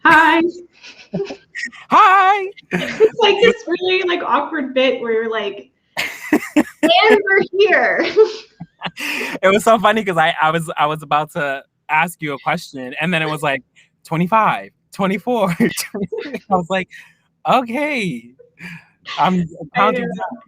Hi. Hi. It's like this really like awkward bit where you're like, and we're here. It was so funny because I was about to ask you a question and then it was like 25, 24. 23. I was like, okay. I'm I know. counting down.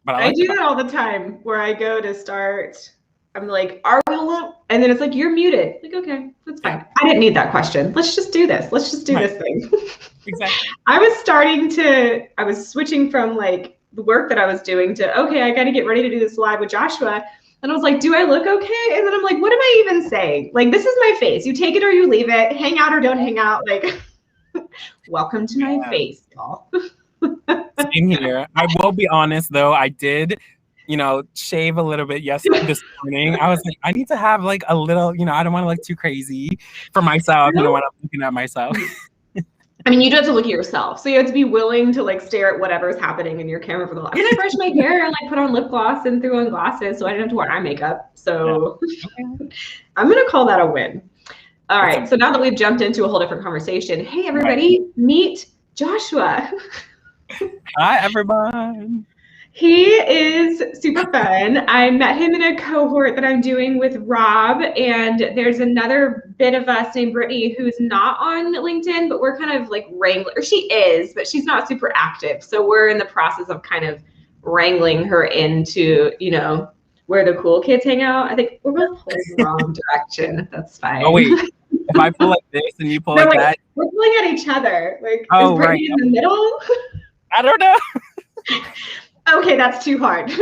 But I I like do the that all the time where I go to start. I'm like, are we alone? And then it's like, you're muted. Like, okay, that's fine. yeah, I didn't need that question. Let's just do this. Let's just do right. this thing. Exactly. I was switching from like the work that I was doing to, okay, I got to get ready to do this live with Joshua. And I was like, do I look okay? And then I'm like, what am I even saying? Like, this is my face. You take it or you leave it. Hang out or don't hang out. Like, welcome to my face, y'all. Same here. I will be honest though, I did, shave a little bit this morning. I was like, I need to have like a little, I don't want to look too crazy for myself, when I'm looking at myself. I mean, you do have to look at yourself. So you have to be willing to like stare at whatever's happening in your camera for the I mean, I brushed my hair and like put on lip gloss and threw on glasses, so I didn't have to wear eye makeup. So Okay. I'm gonna call that a win. All right. So now that we've jumped into a whole different conversation, hey everybody, meet Joshua. Hi everyone. He is super fun. I met him in a cohort that I'm doing with Rob, and there's another bit of us named Brittany who's not on LinkedIn, but we're kind of like wrangling. She is, but she's not super active. So we're in the process of kind of wrangling her into, where the cool kids hang out. I think we're both pulling the wrong direction. That's fine. Oh wait, if I pull like this and you pull like that, we're pulling at each other. Like, oh, is Brittany in the middle? I don't know. Okay, that's too hard.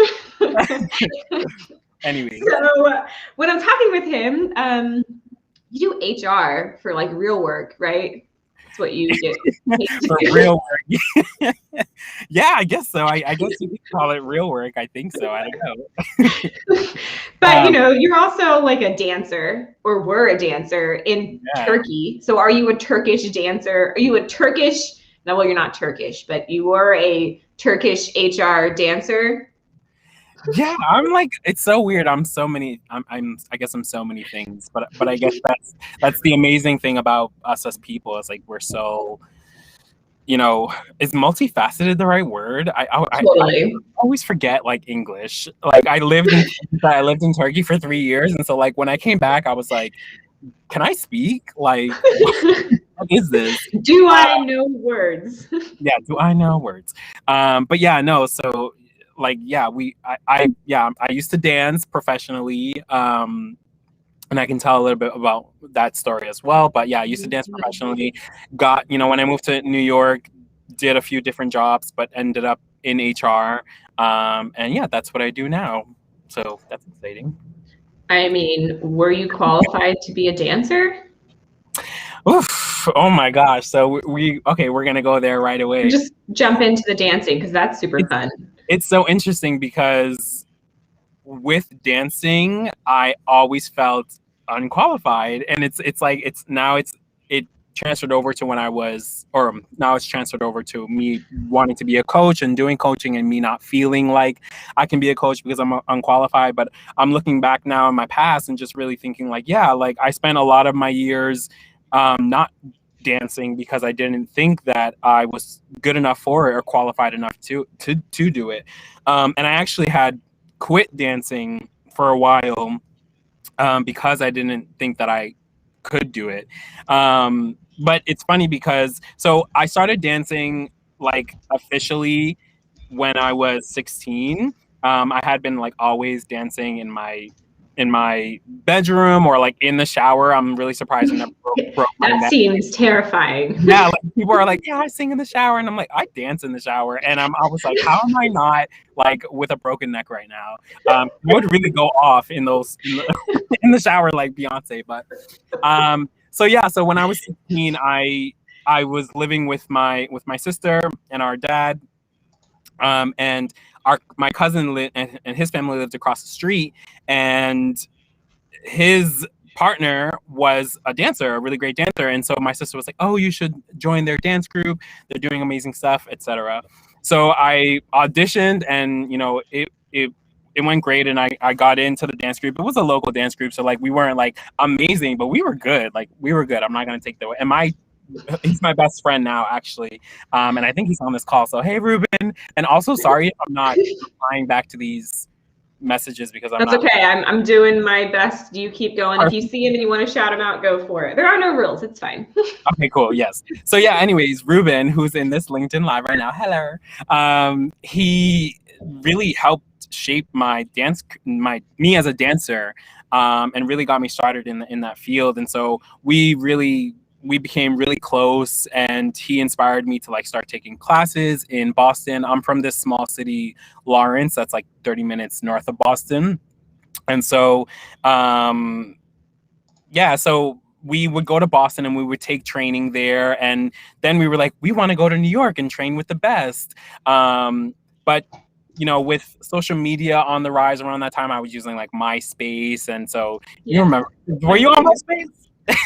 Anyway. So when I'm talking with him, you do HR for like real work, right? That's what you get for real work. Yeah, I guess so. I guess you could call it real work. I think so. I don't know. But you're also like a dancer, or were a dancer in Turkey. So are you a Turkish dancer? Are you a Turkish? No, well, you're not Turkish, but you were a Turkish HR dancer. Yeah, I'm like, it's so weird. I guess I'm so many things, but I guess that's the amazing thing about us as people is like we're so, is multifaceted the right word? I always forget like English. Like I lived in Turkey for 3 years, and so like when I came back, I was like, can I speak? Like, what is this? Do I know words? Yeah, do I know words? But yeah, no. So like, yeah, I used to dance professionally. And I can tell a little bit about that story as well. But yeah, I used to dance professionally. Got, when I moved to New York, did a few different jobs, but ended up in HR. And yeah, that's what I do now. So that's exciting. I mean, were you qualified to be a dancer? Oof, oh my gosh. So we're going to go there right away. Just jump into the dancing because that's super fun. It's so interesting because with dancing, I always felt unqualified, and it transferred over to now it's transferred over to me wanting to be a coach and doing coaching, and me not feeling like I can be a coach because I'm unqualified. But I'm looking back now in my past and just really thinking like, yeah, like I spent a lot of my years not dancing because I didn't think that I was good enough for it or qualified enough to do it. And I actually had quit dancing for a while because I didn't think that I could do it. But it's funny because I started dancing like officially when I was 16. I had been like always dancing in my bedroom or like in the shower. I'm really surprised I never broke my neck. That seems terrifying. Yeah, like people are like, yeah, I sing in the shower, and I'm like, I dance in the shower, and I was like, how am I not like with a broken neck right now? I would really go off in the shower like Beyonce, but so when I was 16, I was living with my sister and our dad, and my cousin and his family lived across the street, and his partner was a dancer, a really great dancer, and so my sister was like, oh, you should join their dance group, they're doing amazing stuff, etc. So I auditioned, and it went great, and I got into the dance group. It was a local dance group, so like we weren't like amazing, but we were good. I'm not gonna take that away. And he's my best friend now, actually. And I think he's on this call. So, hey, Ruben. And also, sorry if I'm not replying back to these messages because I'm That's not. okay. I'm doing my best. You keep going. If you see him and you want to shout him out, go for it. There are no rules. It's fine. Okay, cool. Yes. So yeah, anyways, Ruben, who's in this LinkedIn live right now, hello. He really helped shape my me as a dancer, and really got me started in that field. And so we became really close, and he inspired me to like start taking classes in Boston. I'm from this small city, Lawrence, that's like 30 minutes north of Boston. And so yeah, so we would go to Boston and we would take training there. And then we were like, we want to go to New York and train with the best. But, you know, with social media on the rise around that time, I was using like MySpace. And so you remember, were you on MySpace?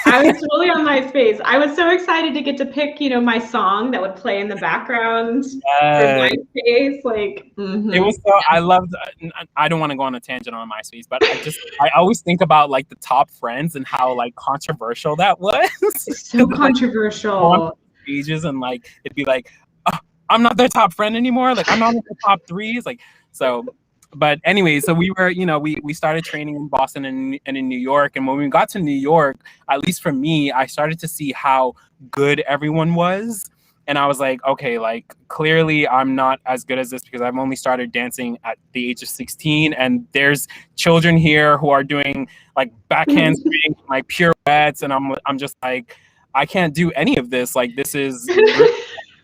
I was totally on MySpace. I was so excited to get to pick, my song that would play in the background for MySpace. Like, it was so, I loved, I don't want to go on a tangent on MySpace, but I always think about like the top friends and how like controversial that was. It's so controversial. Pages and like, it'd be like, oh, I'm not their top friend anymore. Like, I'm not in the top threes. Like, so, but anyway, so we were, we started training in Boston and in New York. And when we got to New York, at least for me, I started to see how good everyone was. And I was like, okay, like clearly I'm not as good as this because I've only started dancing at the age of 16. And there's children here who are doing like backhand swings, like pirouettes. And I'm just like, I can't do any of this. Like, this is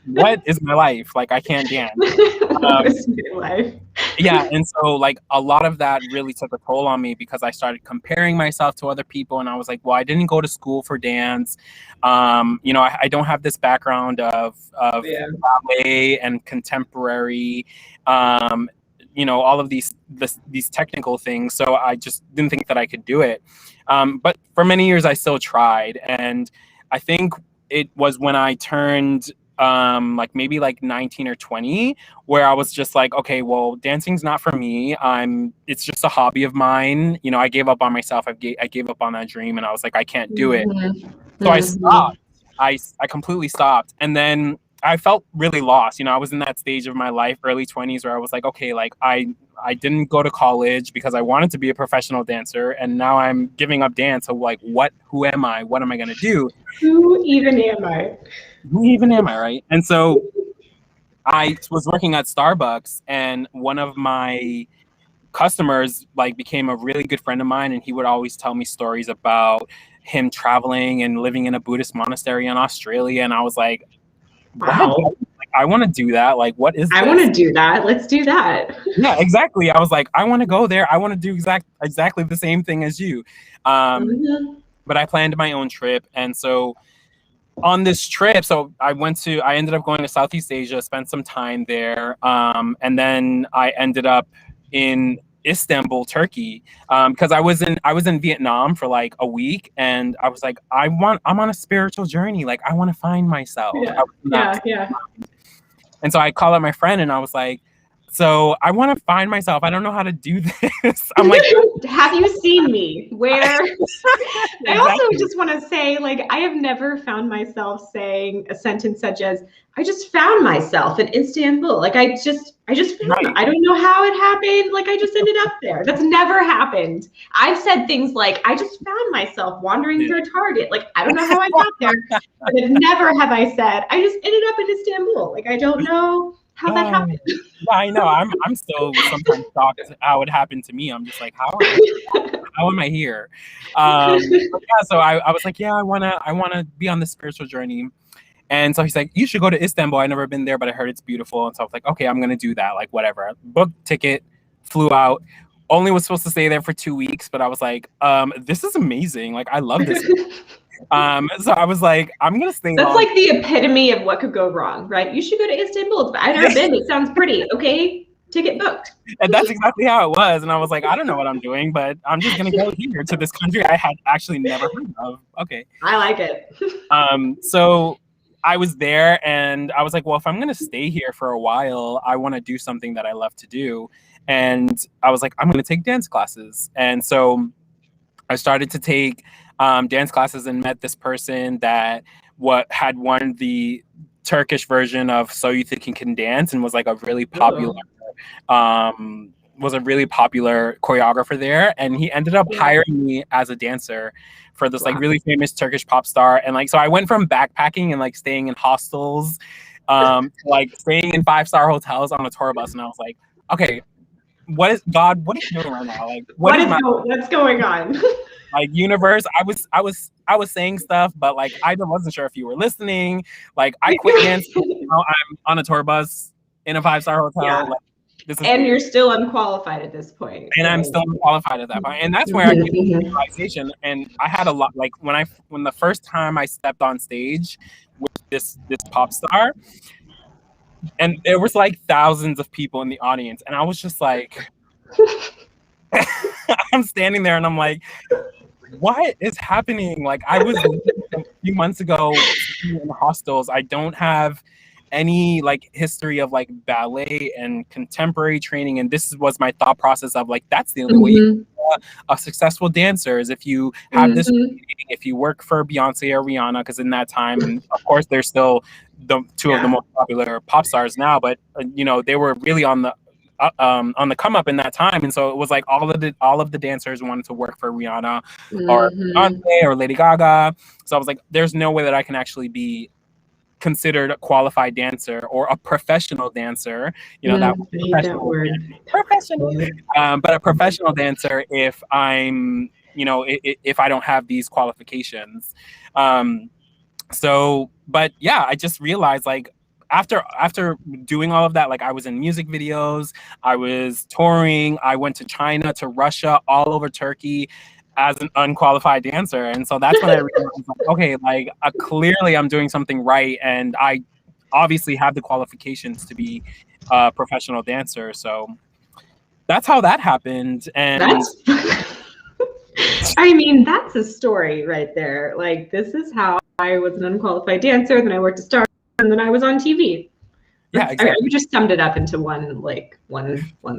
what is my life? Like, I can't dance. What is my life? Yeah, and so like a lot of that really took a toll on me because I started comparing myself to other people, and I was like, well, I didn't go to school for dance. I don't have this background of ballet and contemporary, all of these technical things. So I just didn't think that I could do it. But for many years, I still tried, and I think it was when I turned like maybe like 19 or 20 where I was just like, okay, well, dancing's not for me. It's just a hobby of mine. I gave up on myself. I gave up on that dream, and I was like, I can't do it. So I stopped. I completely stopped. And then I felt really lost. I was in that stage of my life, early 20s, where I was like, okay, like I didn't go to college because I wanted to be a professional dancer, and now I'm giving up dance. So like, who am I? What am I going to do? Who even am I? Who even am I, right? And so I was working at Starbucks, and one of my customers like became a really good friend of mine, and he would always tell me stories about him traveling and living in a Buddhist monastery in Australia. And I was like, wow, like, I want to do that. Like, what is this? I want to do that. Let's do that. Yeah, exactly. I was like, I want to go there. I want to do exactly the same thing as you. But I planned my own trip. And so on this trip, so I ended up going to Southeast Asia, spent some time there. And then I ended up in Istanbul, Turkey, because I was in Vietnam for like a week, and I was like, I'm on a spiritual journey. Like, I want to find myself. Yeah. And so I called up my friend, and I was like, so I want to find myself. I don't know how to do this. I'm like, have you seen me? Where? I also just want to say, like, I have never found myself saying a sentence such as, I just found myself in Istanbul. Like, I just found, I don't know how it happened. Like, I just ended up there. That's never happened. I've said things like, I just found myself wandering through Target. Like, I don't know how I got there. But never have I said, I just ended up in Istanbul. Like, I don't know how that happened. Yeah, I know. I'm still sometimes shocked how it happened to me. I'm just like, how am I here? So I was like, yeah, I wanna be on this spiritual journey. And so he's like, you should go to Istanbul. I've never been there, but I heard it's beautiful. And so I was like, okay, I'm gonna do that. Like, whatever. Booked ticket, flew out. Only was supposed to stay there for 2 weeks, but I was like, this is amazing. Like, I love this. So I was like, I'm gonna stay. That's like the epitome of what could go wrong, right? You should go to Istanbul. I've never been. It sounds pretty. Okay, ticket booked. And that's exactly how it was. And I was like, I don't know what I'm doing, but I'm just gonna go here to this country I had actually never heard of. Okay, I like it. So I was there, and I was like, well, if I'm gonna stay here for a while, I want to do something that I love to do. And I was like, I'm gonna take dance classes. And so I started to take dance classes and met this person that had won the Turkish version of So You Think You Can Dance and was like a really popular choreographer there, and he ended up hiring me as a dancer for this like really famous Turkish pop star. And like, so I went from backpacking and like staying in hostels, like staying in 5-star hotels on a tour bus, and I was like, okay, what is God? What are you doing right now? Like, what's going on? Like, universe, I was saying stuff, but like I wasn't sure if you were listening. Like, I quit dancing. I'm on a tour bus in a 5-star hotel. Yeah. Like, and you're still unqualified at this point. And I'm still unqualified at that point. And that's where I came to the realization. And I had a lot, like when the first time I stepped on stage with this pop star, and there was like thousands of people in the audience, and I was just like, I'm standing there and I'm like, what is happening? Like, I was a few months ago in hostels. I don't have any like history of like ballet and contemporary training, and this was my thought process of like, that's the only way you can be a successful dancer is if you have this training, if you work for Beyonce or Rihanna, because in that time, and of course they're still the two of the most popular pop stars now, but you know, they were really on the come up in that time, and so it was like all of the dancers wanted to work for Rihanna or Beyonce or Lady Gaga. So I was like, there's no way that I can actually be considered a qualified dancer or a professional dancer, you know, that professional, but a professional dancer if I'm, you know, if I don't have these qualifications. So, but yeah, I just realized like after doing all of that, like I was in music videos, I was touring, I went to China, to Russia, all over Turkey as an unqualified dancer. And so that's when I realized, like, okay, like clearly I'm doing something right, and I obviously have the qualifications to be a professional dancer. So that's how that happened. And I mean, that's a story right there. Like, this is how I was an unqualified dancer, then I worked at Star, and then I was on TV. Yeah, exactly. I mean, you just summed it up into one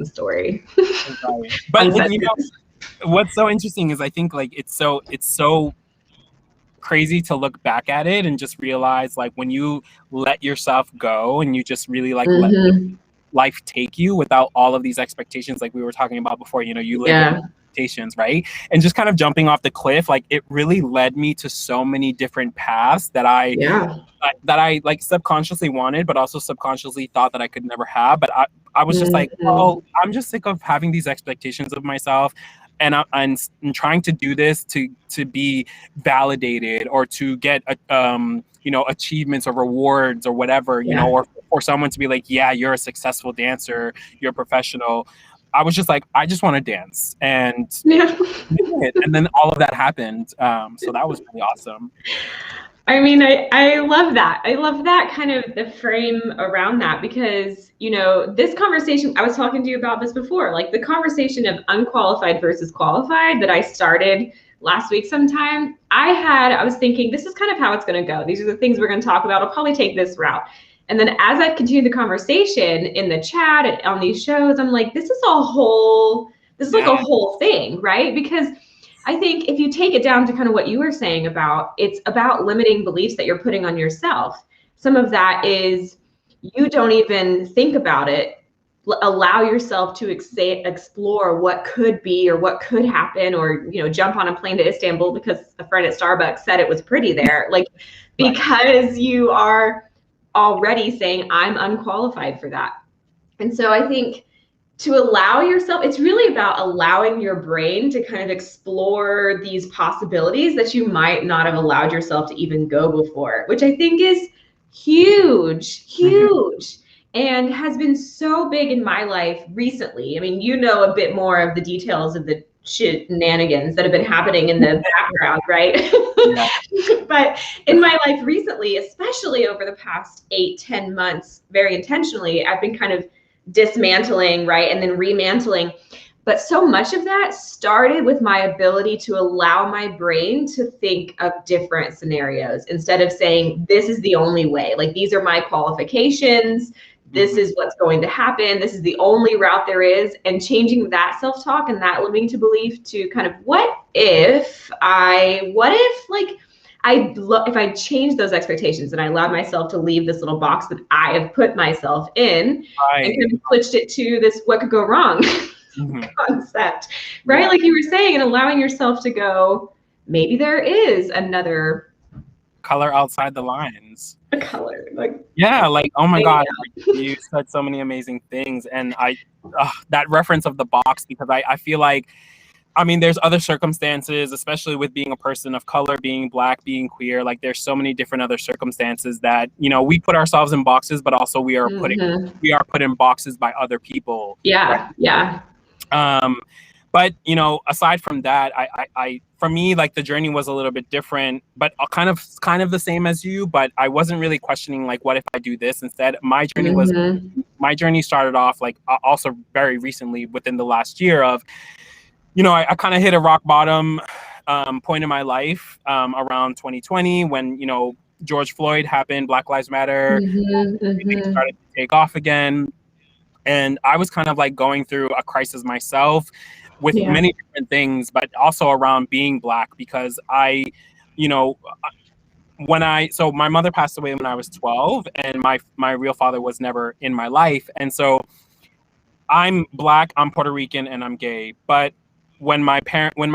story. But you know, what's so interesting is I think like it's so crazy to look back at it and just realize like when you let yourself go and you just really like let life take you without all of these expectations, like we were talking about before, you know, you live in expectations, right? And just kind of jumping off the cliff, like it really led me to so many different paths that I like subconsciously wanted, but also subconsciously thought that I could never have. But I was just like, oh, I'm just sick of having these expectations of myself. And I'm trying to do this to be validated or to get, you know, achievements or rewards or whatever, you know, or for someone to be like, yeah, you're a successful dancer, you're a professional. I was just like, I just want to dance. And and then all of that happened. So that was really awesome. I mean, I love that. I love that kind of the frame around that, because, you know, this conversation, I was talking to you about this before, like the conversation of unqualified versus qualified that I started last week sometime. I was thinking, this is kind of how it's going to go. These are the things we're going to talk about. I'll probably take this route. And then as I've continued the conversation in the chat and on these shows, I'm like, this is like a whole thing, right? Because I think if you take it down to kind of what you were saying about, it's about limiting beliefs that you're putting on yourself. Some of that is you don't even think about it. Allow yourself to explore what could be or what could happen, or, you know, jump on a plane to Istanbul because a friend at Starbucks said it was pretty there. Like, because you are already saying, I'm unqualified for that. And so I think to allow yourself, it's really about allowing your brain to kind of explore these possibilities that you might not have allowed yourself to even go before, which I think is huge, and has been so big in my life recently. I mean, you know a bit more of the details of the shenanigans that have been happening in the background, right? But in my life recently, especially over the past 8-10 months, very intentionally, I've been kind of dismantling, right, and then remantling. But so much of that started with my ability to allow my brain to think of different scenarios instead of saying, this is the only way. Like, these are my qualifications. this is what's going to happen. This is the only route there is. And changing that self-talk and that limiting belief to kind of if I change those expectations and I allowed myself to leave this little box that I have put myself in and kind of switched it to this what could go wrong concept, right? Like you were saying, and allowing yourself to go, maybe there is another color outside the lines. A color, oh my God, you said so many amazing things, and that reference of the box, because I feel like, I mean, there's other circumstances, especially with being a person of color, being Black, being queer. Like, there's so many different other circumstances that, you know, we put ourselves in boxes, but also we are put in boxes by other people. But, you know, aside from that, I for me, like, the journey was a little bit different, but kind of the same as you. But I wasn't really questioning, like, what if I do this instead? My journey started off, like, also very recently, within the last year of, you know, I kind of hit a rock bottom point in my life around 2020 when, you know, George Floyd happened, Black Lives Matter, everything started to take off again. And I was kind of like going through a crisis myself with many different things, but also around being Black, because I, you know, so my mother passed away when I was 12, and my real father was never in my life. And so I'm Black, I'm Puerto Rican, and I'm gay. But when my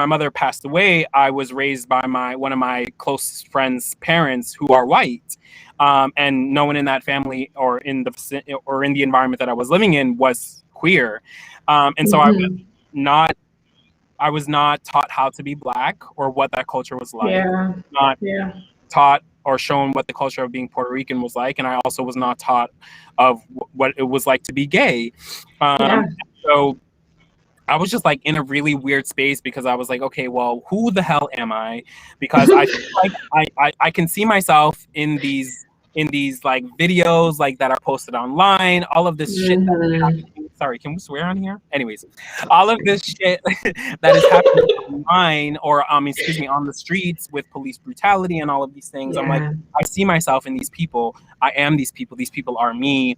mother passed away, I was raised by one of my close friends' parents who are white. And no one in that family or in the environment that I was living in was queer. And so I was not taught how to be Black or what that culture was like. Not taught or shown what the culture of being Puerto Rican was like. And I also was not taught of what it was like to be gay. So I was just like in a really weird space, because I was like, okay, well, who the hell am I? Because I feel like I can see myself in these like videos like that are posted online, all of this shit sorry, can we swear on here? Anyways, all of this shit that is happening online or on the streets with police brutality and all of these things. I'm like, I see myself in these people. I am these people. These people are me.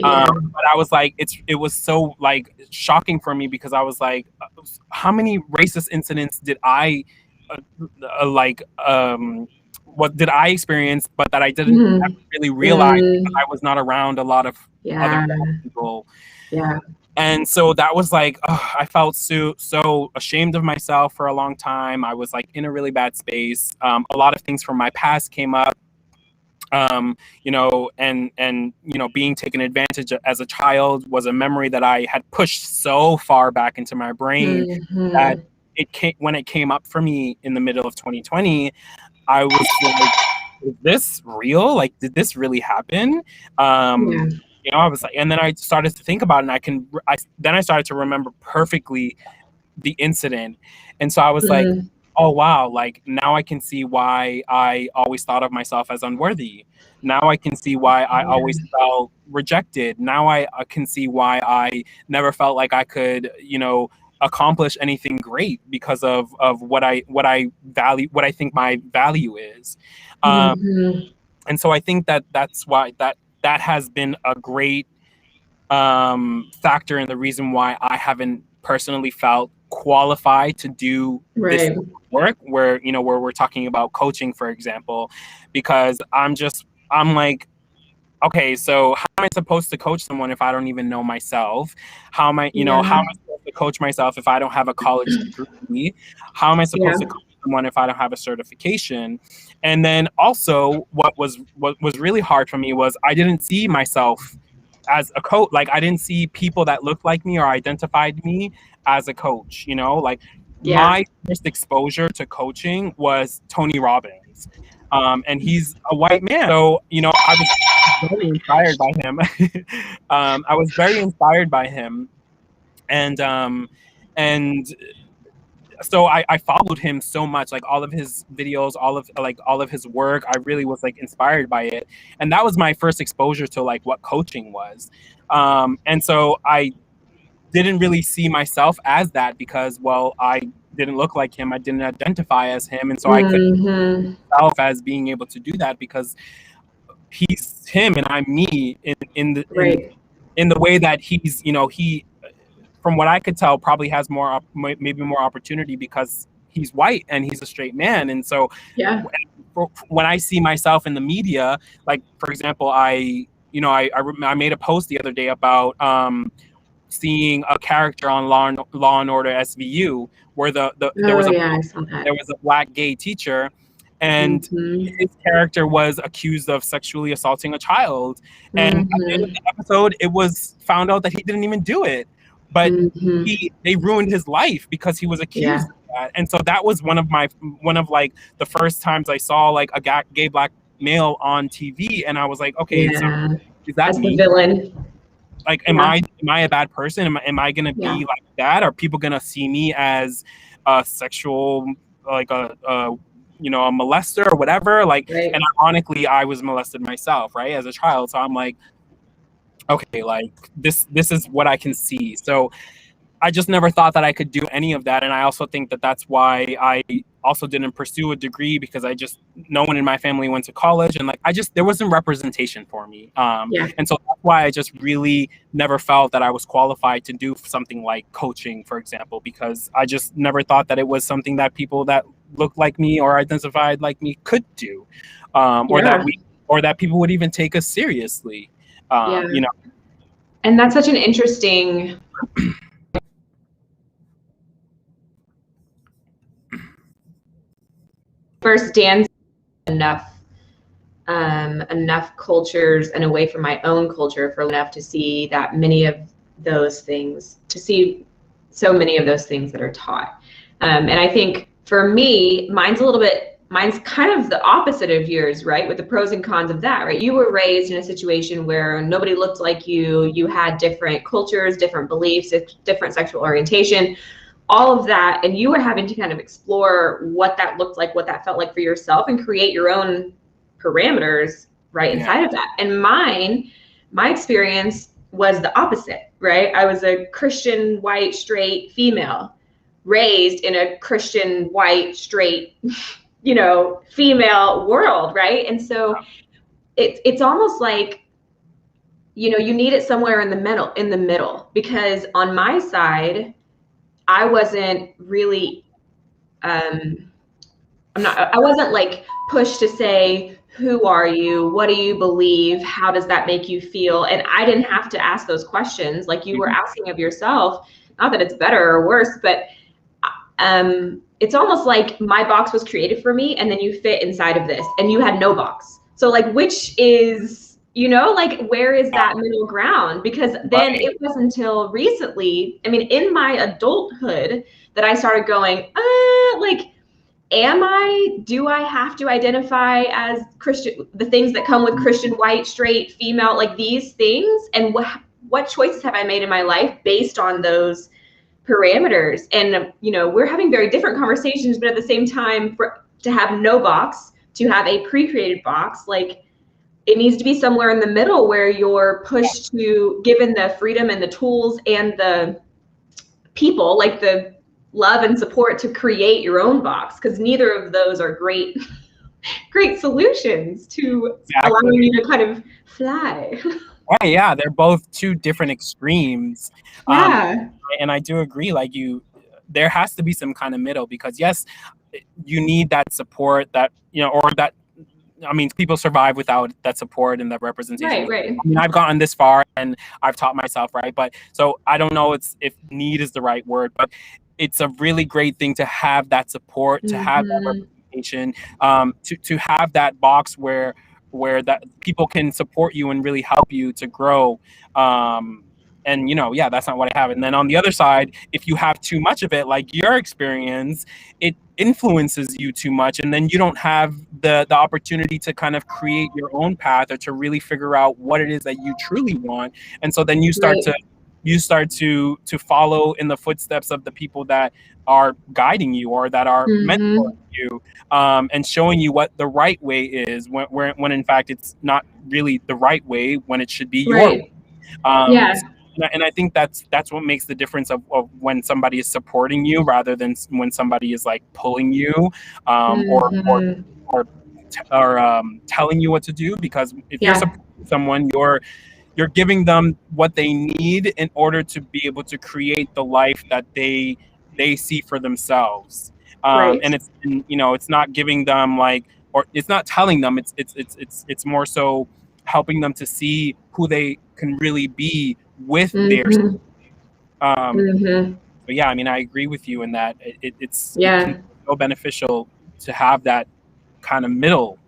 But I was like, it was so like shocking for me, because I was like, how many racist incidents did I what did I experience, but that I didn't really realize because I was not around a lot of other people. And so that was like, I felt so ashamed of myself for a long time. I was like in a really bad space. A lot of things from my past came up, you know, and, you know, being taken advantage of as a child was a memory that I had pushed so far back into my brain that when it came up for me in the middle of 2020, I was like, is this real? Like, did this really happen? You know, I was like, and then I started to think about it, and then I started to remember perfectly the incident. And so I was like, oh, wow, like now I can see why I always thought of myself as unworthy. Now I can see why I always felt rejected. Now I can see why I never felt like I could, you know, accomplish anything great because of what I value, what I think my value is. And so I think that's why that has been a great factor in the reason why I haven't personally felt qualified to do this work, where we're talking about coaching, for example, because I'm like, okay, so how am I supposed to coach someone if I don't even know myself? How am I, how am I supposed to coach myself if I don't have a college degree? How am I supposed to coach someone if I don't have a certification? And then also what was really hard for me was I didn't see myself as a coach. Like, I didn't see people that looked like me or identified me as a coach, my first exposure to coaching was Tony Robbins. And he's a white man. So, I was very inspired by him. I was very inspired by him. And so I followed him so much, like all of his videos, all of his work. I really was like inspired by it. And that was my first exposure to like what coaching was. And so I didn't really see myself as that because, well, I didn't look like him. I didn't identify as him. And so I couldn't see myself as being able to do that because he's him and I'm me in in the way that he's, he, from what I could tell, probably has maybe more opportunity because he's white and he's a straight man. And so Yeah. when I see myself in the media, like, for example, I made a post the other day about seeing a character on Law and Order SVU where there was I saw that. there was a black gay teacher, and his character was accused of sexually assaulting a child. And at the end of the episode, it was found out that he didn't even do it, but they ruined his life because he was accused of that. And so that was one of like the first times I saw like a gay black male on TV, and I was like, okay, so is that me? The villain? Like, am I a bad person? Am I gonna be like that? Are people gonna see me as a sexual, like a molester or whatever? Like, and ironically, I was molested myself, right, as a child. So I'm like, okay, like this is what I can see. So I just never thought that I could do any of that. And I also think that that's why I also didn't pursue a degree, because no one in my family went to college, and like, there wasn't representation for me. And so that's why I just really never felt that I was qualified to do something like coaching, for example, because I just never thought that it was something that people that looked like me or identified like me could do, or that people would even take us seriously. And that's such an interesting first dance enough cultures and away from my own culture for enough to see that many of those things, to see so many of those things that are taught. And I think for me, mine's kind of the opposite of yours, right? With the pros and cons of that, right? You were raised in a situation where nobody looked like you had different cultures, different beliefs, different sexual orientation, all of that, and you were having to kind of explore what that looked like, what that felt like for yourself, and create your own parameters right inside of that. And my experience was the opposite, right? I was a Christian, white, straight female, raised in a Christian, white, straight, female world, right? And so it's almost like, you need it somewhere in the middle, because on my side, I wasn't really, I wasn't like pushed to say, who are you? What do you believe? How does that make you feel? And I didn't have to ask those questions like you were asking of yourself. Not that it's better or worse, but it's almost like my box was created for me, and then you fit inside of this, and you had no box. So like, which is, like, where is that middle ground? Because then it was until recently, in my adulthood, that I started going, like, do I have to identify as Christian, the things that come with Christian, white, straight, female, like these things? And what choices have I made in my life based on those parameters? And, we're having very different conversations, but at the same time, to have no box, to have a pre-created box, like, it needs to be somewhere in the middle where you're pushed to, given the freedom and the tools and the people, like the love and support, to create your own box, because neither of those are great solutions to allowing you to kind of fly. Yeah, they're both two different extremes. And I do agree, like, there has to be some kind of middle, because yes, you need that support, that, or that, people survive without that support and that representation. Right. I've gotten this far and I've taught myself, right? But so I don't know if need is the right word, but it's a really great thing to have that support, to have that representation, to have that box where that people can support you and really help you to grow. And that's not what I have. And then on the other side, if you have too much of it, like your experience, it influences you too much, and then you don't have the opportunity to kind of create your own path, or to really figure out what it is that you truly want. And so then you start to follow in the footsteps of the people that are guiding you, or that are mentoring you, and showing you what the right way is, when in fact it's not really the right way, when it should be your way. And I think that's what makes the difference of when somebody is supporting you rather than when somebody is like pulling you, or telling you what to do. Because if you're supporting someone, you're you're giving them what they need in order to be able to create the life that they see for themselves. Right. And it's not giving them like, or it's not telling them, it's more so helping them to see who they can really be with their Mm-hmm. um Mm-hmm. but yeah, I mean, I agree with you in that it can Yeah. be so beneficial to have that kind of middle.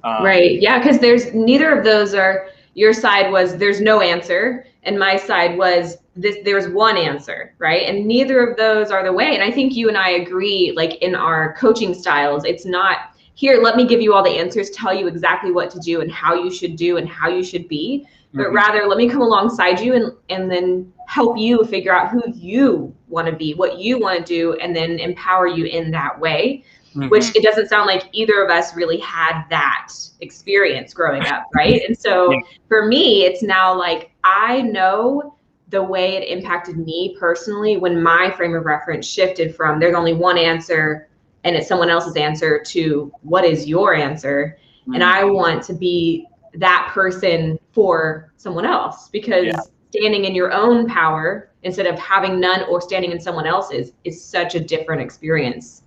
Right. Yeah, because there's neither of those are, your side was there's no answer, and my side was this, there's one answer, right? And neither of those are the way. And I think you and I agree, like in our coaching styles, it's not here, let me give you all the answers, tell you exactly what to do and how you should do and how you should be, but rather let me come alongside you and then help you figure out who you want to be, what you want to do, and then empower you in that way. Which it doesn't sound like either of us really had that experience growing up, right? And Yeah. so for me, it's now like I know the way it impacted me personally when my frame of reference shifted from there's only one answer and it's someone else's answer to what is your answer. And I want to be that person for someone else, because standing in your own power instead of having none or standing in someone else's is such a different experience.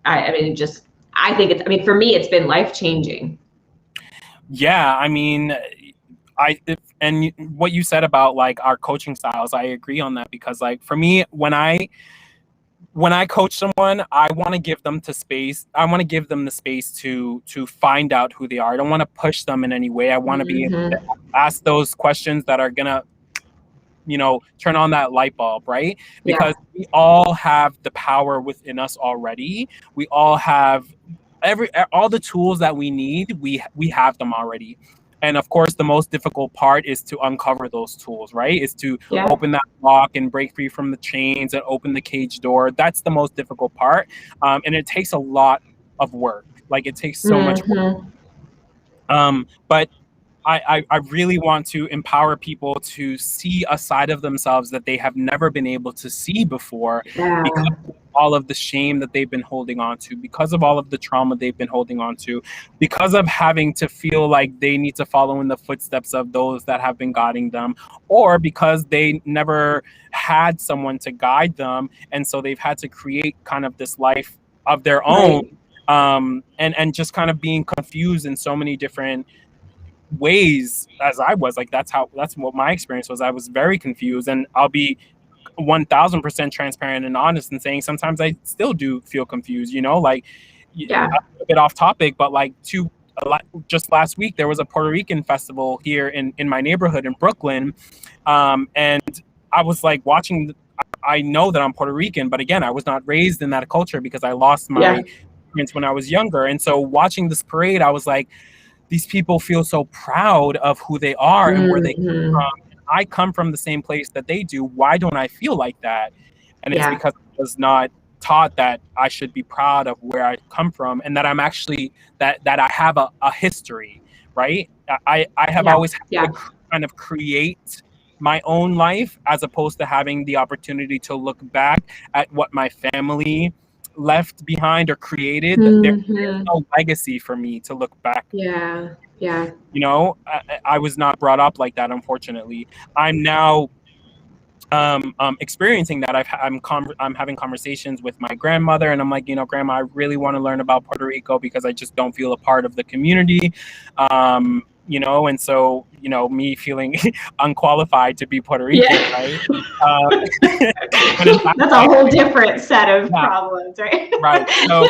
I mean, just, I think it's, I mean, for me, it's been life-changing. Yeah, I mean, and what you said about like our coaching styles, I agree on that, because like for me, when I coach someone, I want to give them the space to find out who they are. I don't want to push them in any way. I want to be able to ask those questions that are gonna turn on that light bulb, right? Because we all have the power within us already. We all have all the tools that we need. We have them already. And of course, the most difficult part is to uncover those tools, right? Is to open that lock and break free from the chains and open the cage door. That's the most difficult part. And it takes a lot of work. Like, it takes so much work. But I really want to empower people to see a side of themselves that they have never been able to see before, because of all of the shame that they've been holding on to, because of all of the trauma they've been holding on to, because of having to feel like they need to follow in the footsteps of those that have been guiding them, or because they never had someone to guide them, and so they've had to create kind of this life of their own. And just kind of being confused in so many different ways, as I was. Like, that's what my experience was. I was very confused, and I'll be 1000% transparent and honest in saying sometimes I still do feel confused, like, a bit off topic, but like just last week there was a Puerto Rican festival here in my neighborhood in Brooklyn, and I was like watching. I know that I'm Puerto Rican, but again, I was not raised in that culture because I lost my parents when I was younger. And so watching this parade, I was like, these people feel so proud of who they are and where they come from. I come from the same place that they do. Why don't I feel like that? And it's because I was not taught that I should be proud of where I come from, and that I'm actually that I have a history, right? I have always had to kind of create my own life, as opposed to having the opportunity to look back at what my family left behind or created. There's no legacy for me to look back. I was not brought up like that, unfortunately. I'm now experiencing that. I'm having conversations with my grandmother, and I'm like, Grandma, I really want to learn about Puerto Rico because I just don't feel a part of the community. And so, me feeling unqualified to be Puerto Rican, right? That's a whole different set of problems, right? Right. So,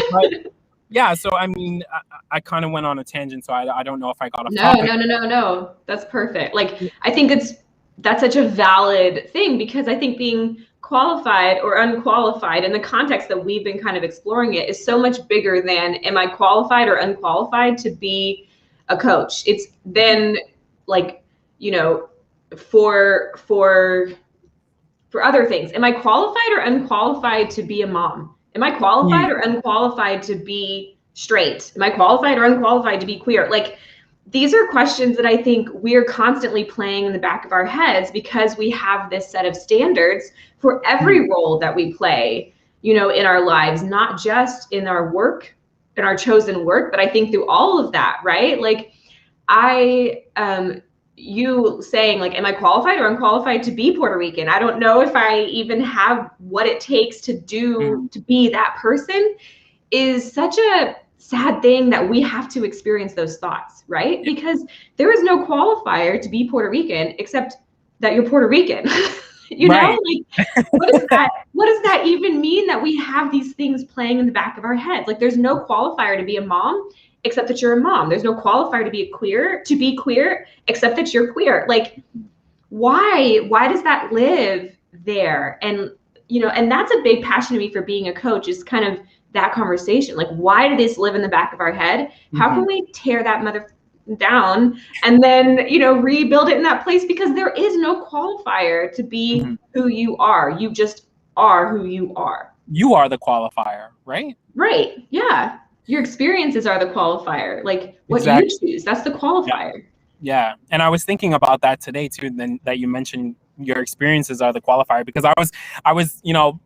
so I mean, I kind of went on a tangent, so I don't know if I got off topic. No. That's perfect. Like, I think that's such a valid thing, because I think being qualified or unqualified in the context that we've been kind of exploring it is so much bigger than, am I qualified or unqualified to be a coach? It's then like, for other things, am I qualified or unqualified to be a mom? Am I qualified or unqualified to be straight? Am I qualified or unqualified to be queer? Like, these are questions that I think we're constantly playing in the back of our heads, because we have this set of standards for every role that we play, in our lives, not just in our work, in our chosen work, but I think through all of that, right? Like, I you saying like, am I qualified or unqualified to be Puerto Rican? I don't know if I even have what it takes to do to be that person, is such a sad thing that we have to experience those thoughts, right? Because there is no qualifier to be Puerto Rican except that you're Puerto Rican. You know, Right. like what does that even mean, that we have these things playing in the back of our heads? Like there's no qualifier to be a mom except that you're a mom. There's no qualifier to be queer except that you're queer. Like why does that live there? And you know, and that's a big passion to me for being a coach, is kind of that conversation. Like, why did this live in the back of our head? How can we tear that mother down and then, you know, rebuild it in that place? Because there is no qualifier to be who you are. You just are who you are. You are the qualifier, right? Right. Yeah. Your experiences are the qualifier. Like what you choose, that's the qualifier. Yeah. And I was thinking about that today too, then that you mentioned your experiences are the qualifier, because I was, you know,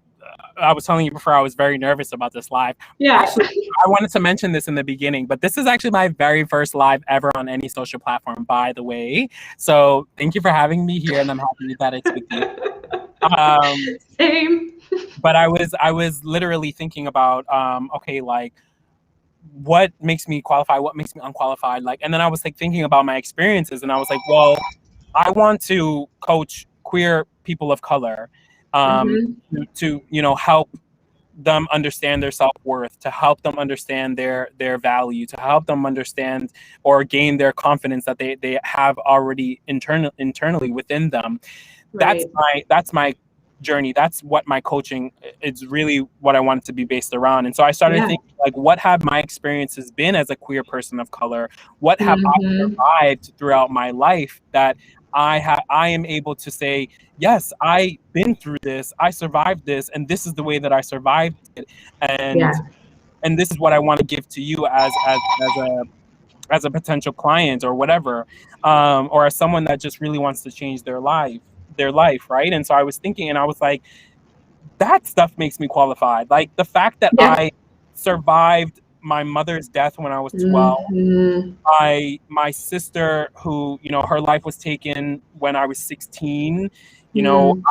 I was telling you before, I was very nervous about this live. Yeah. Actually, I wanted to mention this in the beginning, but this is actually my very first live ever on any social platform, by the way. So thank you for having me here, and I'm happy that it's with you. Same. But I was literally thinking about, okay, like, what makes me qualified? What makes me unqualified? Like, and then I was like thinking about my experiences, and I was like, well, I want to coach queer people of color, to you know, help them understand their self-worth, to help them understand their value, to help them understand or gain their confidence that they have already internally within them. Right. That's my journey. That's what my coaching is really what I want it to be based around. And so I started thinking, like, what have my experiences been as a queer person of color? What have I survived throughout my life that I am able to say, yes, I've been through this, I survived this, and this is the way that I survived it. And this is what I want to give to you as a potential client or whatever, or as someone that just really wants to change their life, right? And so I was thinking, and I was like, that stuff makes me qualified. Like the fact that I survived my mother's death when I was 12. My sister, who, you know, her life was taken when I was 16. You know,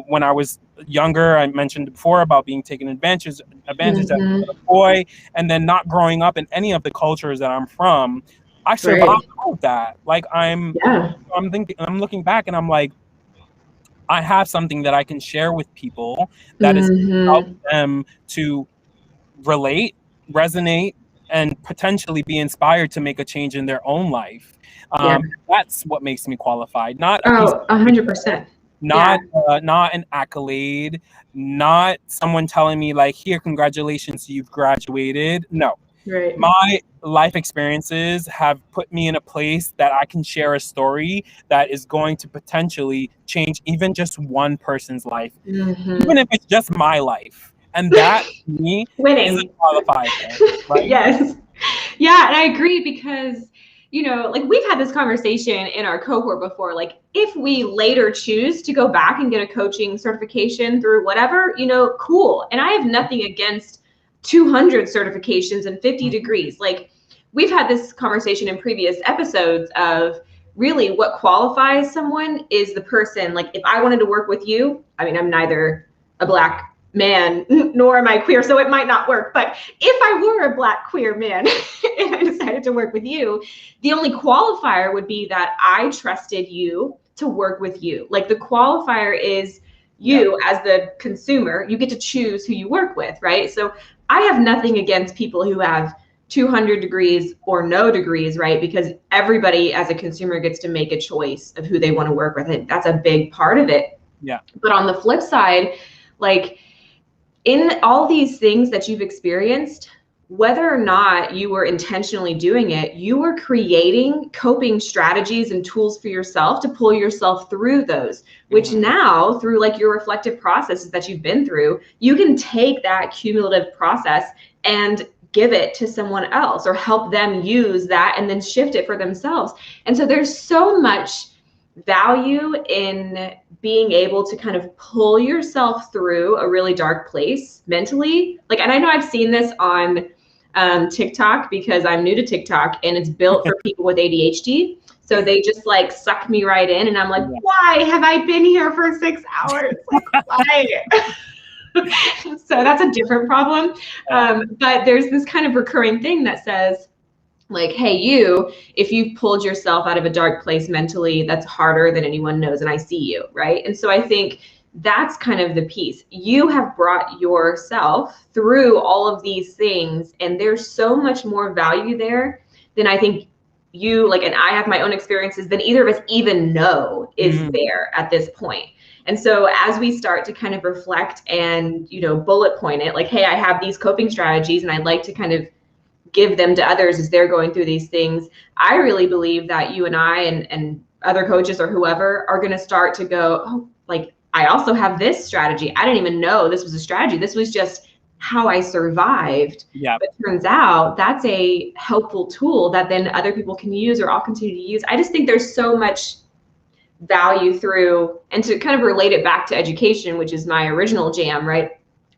when I was younger, I mentioned before about being taken advantage of as a boy, and then not growing up in any of the cultures that I'm from. I survived all of that. Like I'm looking back and I'm like, I have something that I can share with people that is help them to relate, resonate, and potentially be inspired to make a change in their own life. That's what makes me qualified. Not a piece of 100%. Not an accolade, not someone telling me like, here, congratulations, you've graduated. No. Right. My life experiences have put me in a place that I can share a story that is going to potentially change even just one person's life, even if it's just my life. And that, to me, is a qualifier, right? Yes. Yeah, and I agree, because, you know, like we've had this conversation in our cohort before, like if we later choose to go back and get a coaching certification through whatever, you know, cool. And I have nothing against 200 certifications and 50 degrees. Like we've had this conversation in previous episodes of really what qualifies someone is the person. Like if I wanted to work with you, I mean, I'm neither a Black man nor am I queer, so it might not work. But if I were a Black queer man and I decided to work with you, the only qualifier would be that I trusted you to work with you. Like the qualifier is you as the consumer, you get to choose who you work with, right? So I have nothing against people who have 200 degrees or no degrees, right? Because everybody as a consumer gets to make a choice of who they want to work with. And that's a big part of it. Yeah. But on the flip side, like in all these things that you've experienced, whether or not you were intentionally doing it, you were creating coping strategies and tools for yourself to pull yourself through those, which now through like your reflective processes that you've been through, you can take that cumulative process and give it to someone else or help them use that and then shift it for themselves. And so there's so much value in being able to kind of pull yourself through a really dark place mentally. Like, and I know I've seen this on TikTok, because I'm new to TikTok and it's built for people with ADHD. So they just like suck me right in, and I'm like, why have I been here for 6 hours? Like, why? So that's a different problem. But there's this kind of recurring thing that says, like, hey, if you've pulled yourself out of a dark place mentally, that's harder than anyone knows, and I see you, right? And so I think that's kind of the piece. You have brought yourself through all of these things, and there's so much more value there than I think you, like, and I have my own experiences than either of us even know is there at this point. And so as we start to kind of reflect and, bullet point it, like, hey, I have these coping strategies and I'd like to kind of give them to others as they're going through these things, I really believe that you and I and other coaches or whoever are going to start to go, oh, like, I also have this strategy. I didn't even know this was a strategy. This was just how I survived. Yeah. But turns out that's a helpful tool that then other people can use, or I'll continue to use. I just think there's so much value through, and to kind of relate it back to education, which is my original jam, right?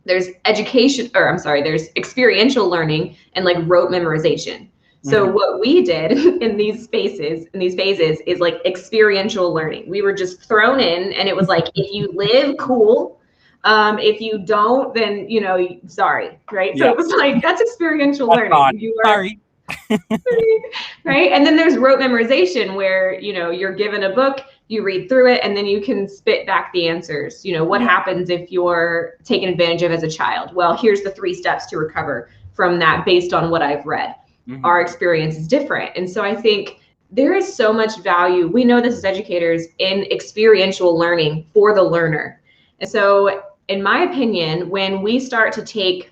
There's there's experiential learning and like rote memorization. So what we did in these phases is like experiential learning. We were just thrown in, and it was like, if you live, cool. If you don't, then, sorry, right? So it was like, that's experiential learning. You are sorry. Right? And then there's rote memorization where, you're given a book, you read through it, and then you can spit back the answers. What happens if you're taken advantage of as a child? Well, here's the 3 steps to recover from that based on what I've read. Our experience is different. And so I think there is so much value. We know this as educators in experiential learning for the learner. And so in my opinion, when we start to take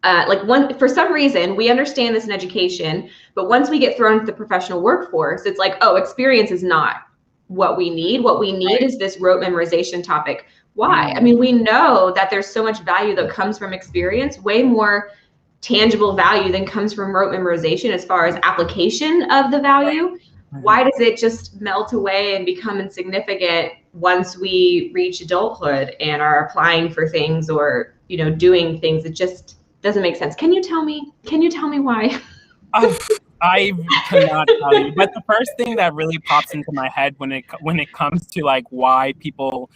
for some reason, we understand this in education, but once we get thrown into the professional workforce, it's like, oh, experience is not what we need. What we need is this rote memorization topic. Why? I mean, we know that there's so much value that comes from experience, way more tangible value than comes from rote memorization as far as application of the value. Why does it just melt away and become insignificant once we reach adulthood and are applying for things or, doing things? It just doesn't make sense. Can you tell me why? I cannot tell you, but the first thing that really pops into my head when it comes to like why people,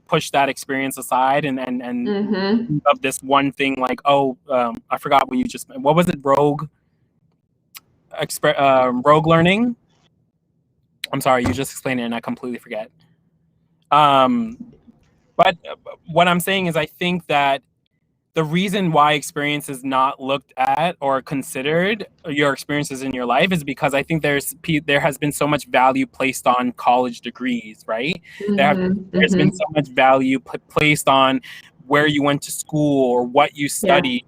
push that experience aside and of this one thing, like, I forgot what was it? Rogue learning. I'm sorry, you just explained it and I completely forget. But what I'm saying is, I think that the reason why experience is not looked at or considered, your experiences in your life, is because I think there has been so much value placed on college degrees, right? There's been so much value placed on where you went to school or what you studied.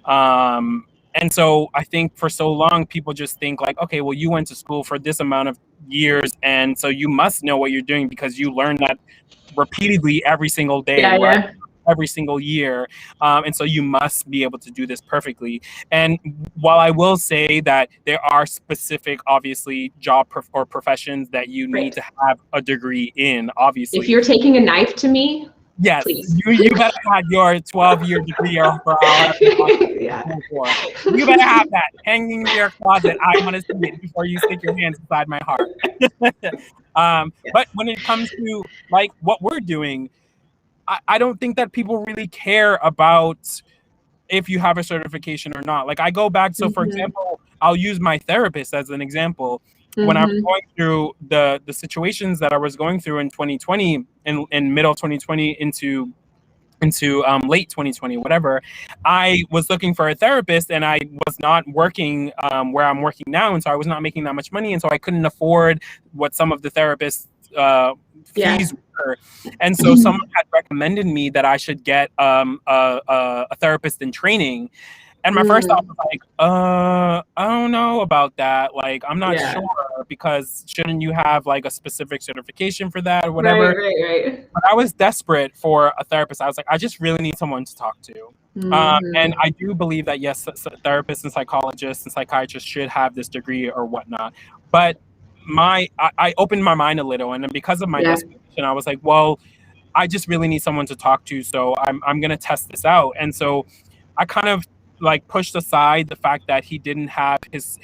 And so I think for so long, people just think like, okay, well, you went to school for this amount of years, and so you must know what you're doing because you learned that repeatedly every single day. Every single year. And so you must be able to do this perfectly. And while I will say that there are specific, obviously, job or professions that you need to have a degree in, obviously. If you're taking a knife to me, yes, please. You better have your 12-year degree or you better have that hanging in your closet. I want to see it before you stick your hands inside my heart. But when it comes to like what we're doing, I don't think that people really care about if you have a certification or not. Like I go back, so for example, I'll use my therapist as an example. When I was going through the situations that I was going through in 2020, in middle of 2020 into late 2020, whatever, I was looking for a therapist and I was not working where I'm working now. And so I was not making that much money. And so I couldn't afford what some of the therapists fees were. And so someone had recommended me that I should get a therapist in training. And my first thought was like, I don't know about that. Like, I'm not sure, because shouldn't you have like a specific certification for that or whatever? Right. But I was desperate for a therapist. I was like, I just really need someone to talk to. And I do believe that, yes, therapists and psychologists and psychiatrists should have this degree or whatnot. But I opened my mind a little, and then because of my desperation, I was like, well, I just really need someone to talk to. So I'm going to test this out. And so I kind of like pushed aside the fact that he didn't have his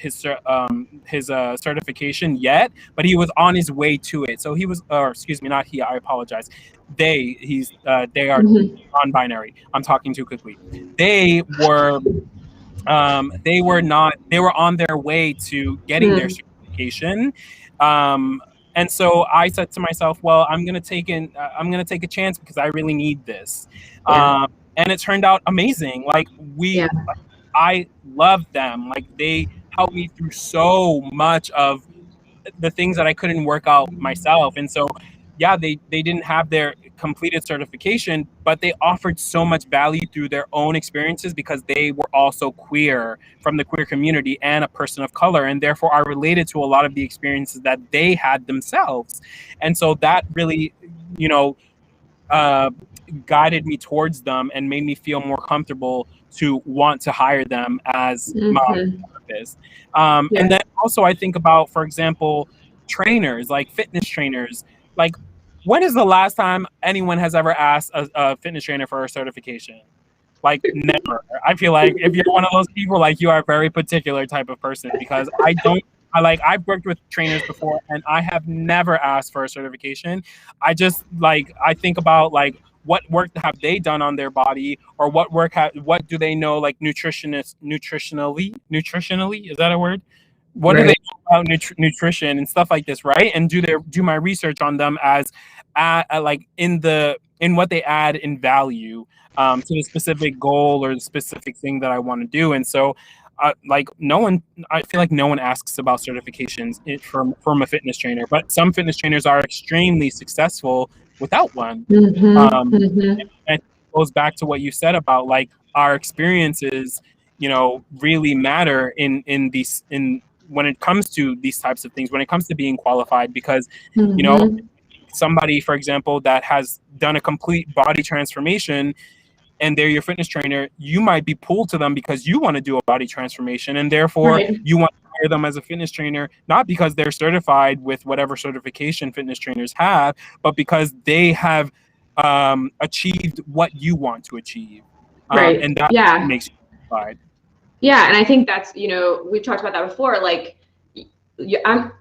certification yet, but he was on his way to it. So he was, or excuse me, not he. I apologize. They are Mhm. non-binary. I'm talking too quickly. They were not, they were on their way to getting their Mm. certification. Um, and so I said to myself, well, I'm gonna take a chance because I really need this. Yeah. And it turned out amazing. Like Yeah. I love them. Like they helped me through so much of the things that I couldn't work out myself. And so, yeah, they didn't have their completed certification, but they offered so much value through their own experiences because they were also queer, from the queer community, and a person of color, and therefore are related to a lot of the experiences that they had themselves. And so that really, you know, uh, guided me towards them and made me feel more comfortable to want to hire them as my Mhm. therapist. Yeah. And then also I think about, for example, trainers, like fitness trainers. Like, when is the last time anyone has ever asked a fitness trainer for a certification? Like, never. I feel like if you're one of those people, like, you are a very particular type of person, because I've worked with trainers before and I have never asked for a certification. I think about, like, what work have they done on their body, or what do they know, like, nutritionally, is that a word? What do they Right. know about nutrition and stuff like this, right? And do my research on them as like in what they add in value to the specific goal or the specific thing that I want to do. And so, like, I feel like no one asks about certifications from a fitness trainer, but some fitness trainers are extremely successful without one. Mhm. Um, Mhm. and it goes back to what you said about, like, our experiences, really matter in when it comes to these types of things, when it comes to being qualified, because, you know, Mhm. somebody, for example, that has done a complete body transformation and they're your fitness trainer, you might be pulled to them because you want to do a body transformation, and therefore Right. you want to hire them as a fitness trainer, not because they're certified with whatever certification fitness trainers have, but because they have achieved what you want to achieve. Right. And that Yeah. makes you qualified. Yeah, and I think that's, we've talked about that before. Like,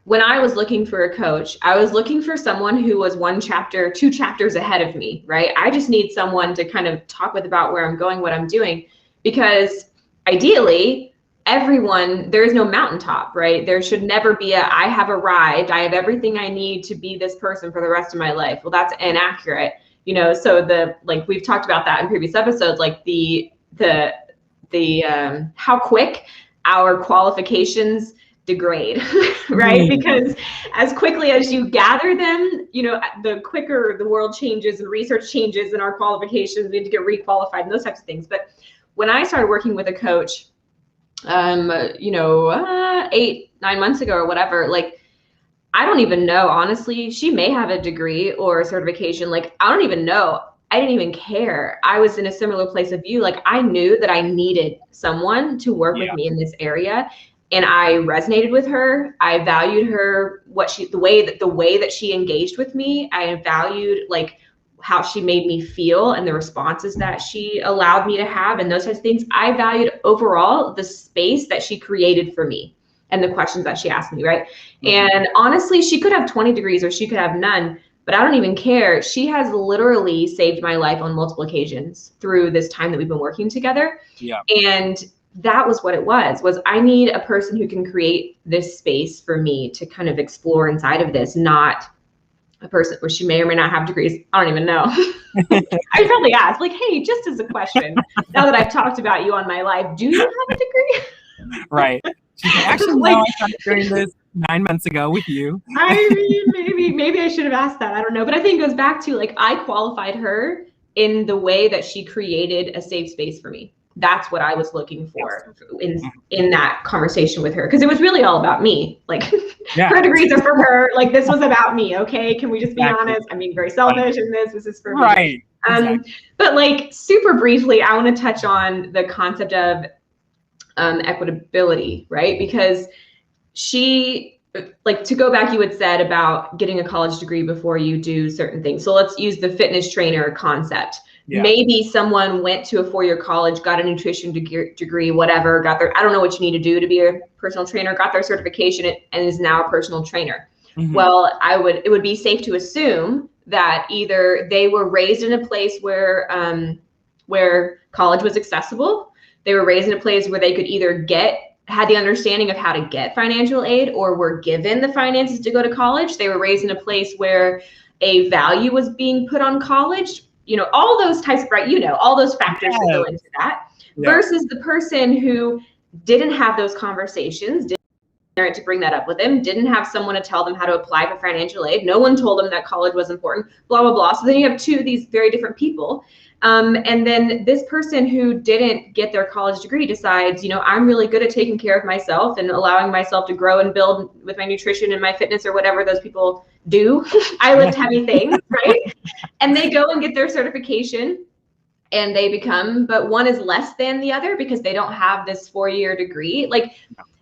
when I was looking for a coach, I was looking for someone who was one chapter, two chapters ahead of me, right? I just need someone to kind of talk with about where I'm going, what I'm doing, because ideally, there is no mountaintop, right? There should never be I have arrived, I have everything I need to be this person for the rest of my life. Well, that's inaccurate, so like we've talked about that in previous episodes, like the how quick our qualifications degrade, right? Because as quickly as you gather them, the quicker the world changes and research changes and our qualifications need to get requalified and those types of things. But when I started working with a coach, 8-9 months ago or whatever, like, I don't even know, honestly. She may have a degree or a certification. Like, I don't even know. I didn't even care. I was in a similar place of view. Like, I knew that I needed someone to work with Yeah. me in this area. And I resonated with her. I valued her, the way that she engaged with me. I valued, like, how she made me feel and the responses that she allowed me to have and those types of things. I valued overall the space that she created for me and the questions that she asked me, right? Mhm. And honestly, she could have 20 degrees or she could have none, but I don't even care. She has literally saved my life on multiple occasions through this time that we've been working together. Yeah. And that was what it was I need a person who can create this space for me to kind of explore inside of this, not a person where she may or may not have degrees. I don't even know. I probably asked, like, hey, just as a question, now that I've talked about you on my life, do you have a degree? Right. She's like, actually, Like, no, I started doing this 9 months ago with you. I mean, maybe I should have asked that. I don't know. But I think it goes back to, like, I qualified her in the way that she created a safe space for me. That's what I was looking for in that conversation with her, because it was really all about me. Like, Yeah. her degrees are for her. Like, this was about me. Okay, can we just be Exactly. honest? I'm being very selfish in this. This is for me. Right. Exactly. But, like, super briefly, I want to touch on the concept of equitability, right? Because like, to go back, you had said about getting a college degree before you do certain things. So let's use the fitness trainer concept. Yeah. Maybe someone went to a 4-year college, got a nutrition degree, whatever, got their, I don't know what you need to do to be a personal trainer, got their certification and is now a personal trainer. Mm-hmm. Well, it would be safe to assume that either they were raised in a place where college was accessible, they were raised in a place where they could either had the understanding of how to get financial aid or were given the finances to go to college. They were raised in a place where a value was being put on college, all those types of, right, all those factors that go into that, versus the person who didn't have those conversations, didn't parent to bring that up with them, didn't have someone to tell them how to apply for financial aid, no one told them that college was important, blah, blah, blah. So then you have two of these very different people. And then this person who didn't get their college degree decides, I'm really good at taking care of myself and allowing myself to grow and build with my nutrition and my fitness or whatever those people do. I lift heavy things, right? And they go and get their certification and they become, but one is less than the other because they don't have this 4-year degree. Like,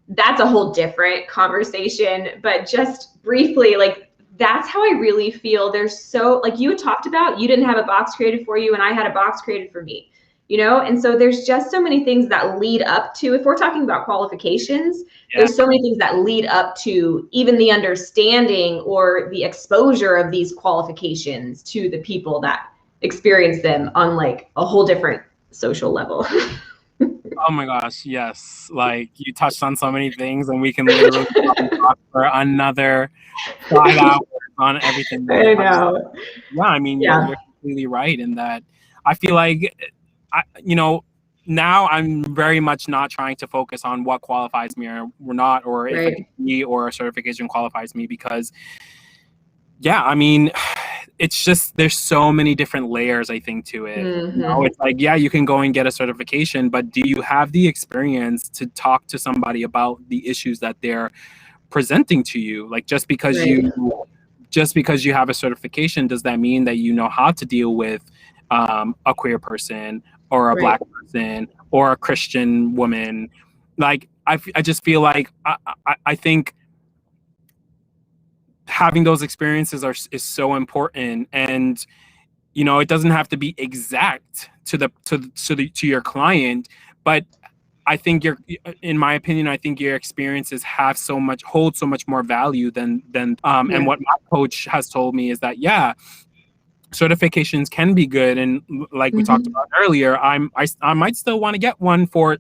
that's a whole different conversation. But just briefly, like, that's how I really feel. There's so, like you had talked about, you didn't have a box created for you and I had a box created for me, and so there's just so many things that lead up to, if we're talking about qualifications, there's so many things that lead up to even the understanding or the exposure of these qualifications to the people that experience them on like a whole different social level. Oh my gosh, yes. Like, you touched on so many things and we can literally talk for another 5 hours on everything. I know. Yeah, I mean, you're completely right in that. I feel like, now I'm very much not trying to focus on what qualifies me or not, or if a degree or a certification qualifies me, because I mean, it's just, there's so many different layers, I think, to it. Mm-hmm. It's like, you can go and get a certification, but do you have the experience to talk to somebody about the issues that they're presenting to you? Like, just because you have a certification, does that mean that you know how to deal with a queer person or a Black person or a Christian woman? Like, I just feel like I think having those experiences is so important, and it doesn't have to be exact to your client, but I think in my opinion, I think your experiences hold so much more value than and what my coach has told me is that certifications can be good, and like we talked about earlier, I might still want to get one for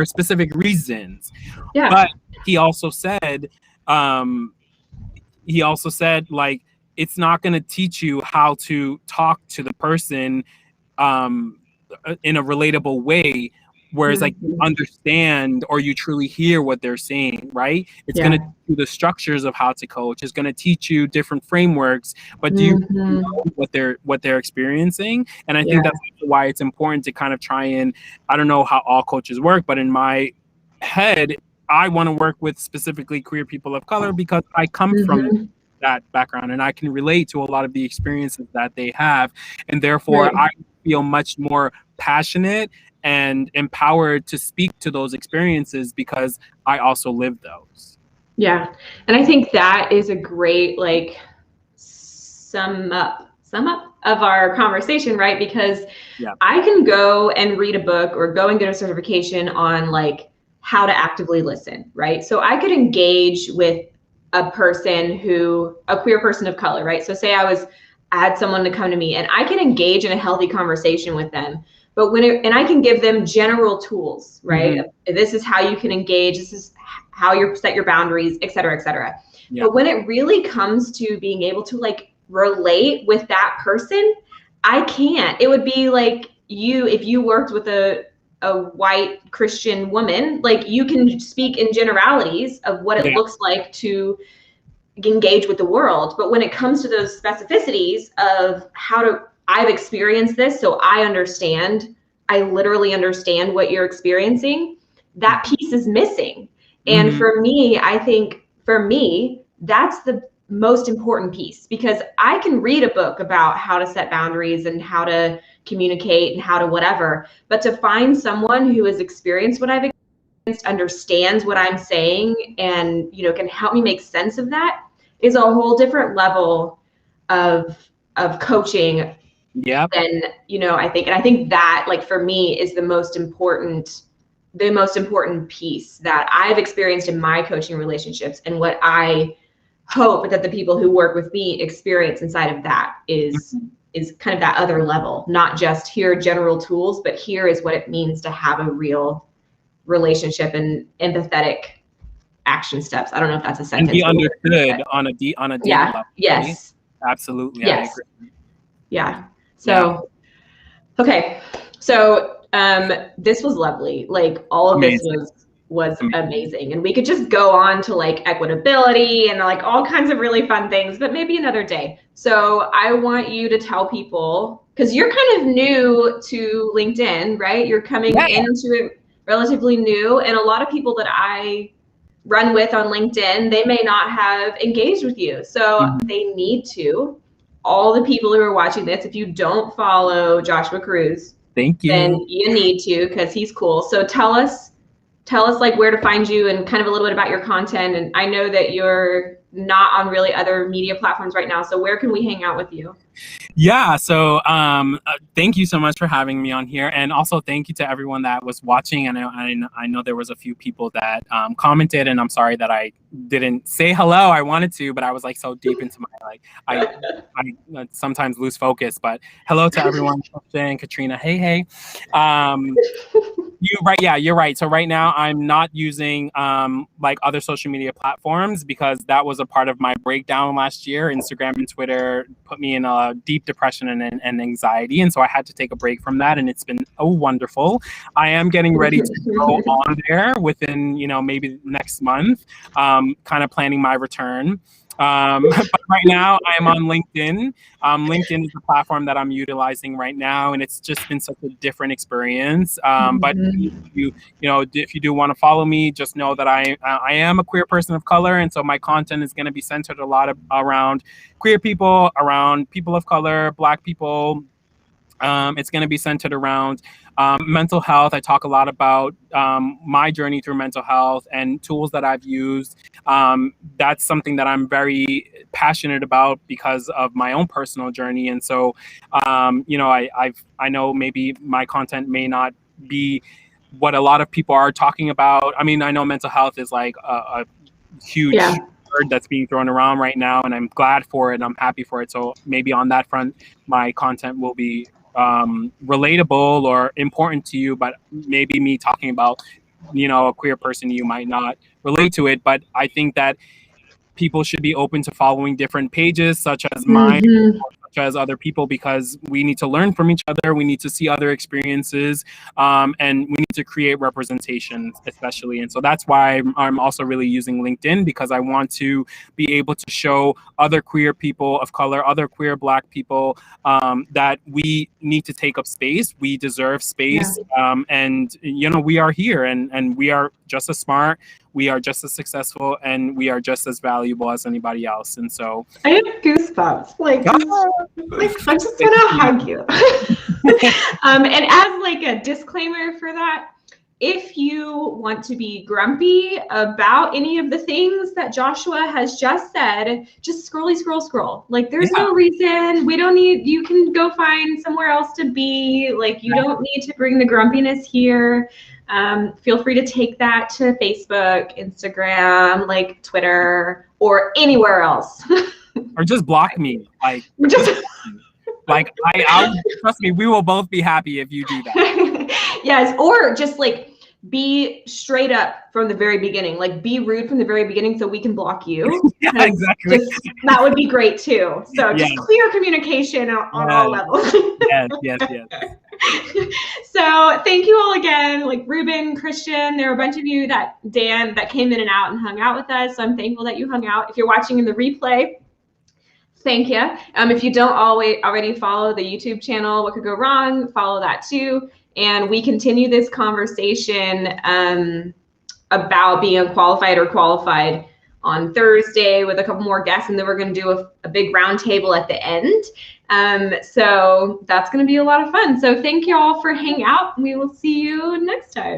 specific reasons. But he also said like, it's not going to teach you how to talk to the person in a relatable way, whereas like you understand or you truly hear what they're saying, right? It's going to teach you the structures of how to coach. It's going to teach you different frameworks, but do you know what they're experiencing? And I think that's why it's important to kind of try and, I don't know how all coaches work, but in my head, I want to work with specifically queer people of color because I come from that background and I can relate to a lot of the experiences that they have, and therefore I feel much more passionate and empowered to speak to those experiences because I also live those. Yeah, and I think that is a great like sum up of our conversation, right? Because I can go and read a book or go and get a certification on like how to actively listen, right? So I could engage with a queer person of color, right? So say I had someone to come to me and I can engage in a healthy conversation with them, but and I can give them general tools, right? This is how you can engage. This is how you set your boundaries, et cetera, et cetera. But when it really comes to being able to like relate with that person, I can't. It would be like if you worked with a white Christian woman, like you can speak in generalities of what it looks like to engage with the world. But when it comes to those specificities of I've experienced this, so I literally understand what you're experiencing, that piece is missing. And for me, I think that's the most important piece, because I can read a book about how to set boundaries and how to communicate and how to whatever, but to find someone who has experienced what I've experienced, understands what I'm saying, and can help me make sense of that is a whole different level of coaching Yep. then, you know, I think that, like, for me is the most important piece that I've experienced in my coaching relationships, and what I hope that the people who work with me experience inside of that is kind of that other level, not just here are general tools, but here is what it means to have a real relationship and empathetic action steps. I don't know if that's a And sentence. be understood on a deep Yeah. level. Right? Yes. Absolutely. I Yes. agree. Yeah. So, okay. So, this was lovely. Like, all of this was amazing. And we could just go on to like equitability and like all kinds of really fun things, but maybe another day. So I want you to tell people, because you're kind of new to LinkedIn, right? You're coming into it relatively new. And a lot of people that I run with on LinkedIn, they may not have engaged with you. So they need to. All the people who are watching this, if you don't follow Joshua Cruz, thank you. then you need to, because he's cool. So tell us like where to find you and kind of a little bit about your content. And I know that you're not on really other media platforms right now. So where can we hang out with you? Yeah, so thank you so much for having me on here, and also thank you to everyone that was watching. And I know there was a few people that commented, and I'm sorry that I didn't say hello. I wanted to, but I was like so deep into my I sometimes lose focus. But hello to everyone, Christian, Katrina, hey. You're right. So right now I'm not using like other social media platforms, because that was a part of my breakdown last year. Instagram and Twitter put me in a deep depression and anxiety. And so I had to take a break from that. And it's been wonderful. I am getting ready to go on there within, maybe next month, kind of planning my return. But right now I am on LinkedIn. LinkedIn is the platform that I'm utilizing right now, and it's just been such a different experience. But if you do want to follow me, just know that I am a queer person of color, and so my content is going to be centered a lot around queer people, around people of color, Black people. It's going to be centered around mental health. I talk a lot about my journey through mental health and tools that I've used. That's something that I'm very passionate about because of my own personal journey. And so, I know maybe my content may not be what a lot of people are talking about. I mean, I know mental health is like a huge word that's being thrown around right now, and I'm glad for it. I'm happy for it. So maybe on that front, my content will be relatable or important to you, but maybe me talking about, a queer person, you might not relate to it. But I think that people should be open to following different pages, such as mine, such as other people, because we need to learn from each other. We need to see other experiences, and we need to create representation, especially. And so that's why I'm also really using LinkedIn, because I want to be able to show other queer people of color, other queer Black people, that we need to take up space. We deserve space. And, we are here, and we are just as smart. We are just as successful, and we are just as valuable as anybody else. And so I have goosebumps. Like I just want to hug you. And as like a disclaimer for that, if you want to be grumpy about any of the things that Joshua has just said, just scroll. Like, there's no reason. We don't need, you can go find somewhere else to be. Like, you don't need to bring the grumpiness here. Feel free to take that to Facebook, Instagram, like Twitter, or anywhere else. Or just block me. Like, I'll trust me, we will both be happy if you do that. Yes, or just like be straight up from the very beginning. Like, be rude from the very beginning so we can block you. Yeah, exactly. That would be great too. So just clear communication on all levels. Yes. So thank you all again, like Ruben, Christian. There were a bunch of you that came in and out and hung out with us. So I'm thankful that you hung out. If you're watching in the replay, thank you. If you don't already follow the YouTube channel, What Could Go Wrong, follow that too. And we continue this conversation about being unqualified or qualified on Thursday with a couple more guests, and then we're going to do a big round table at the end. So that's going to be a lot of fun. So thank you all for hanging out. We will see you next time.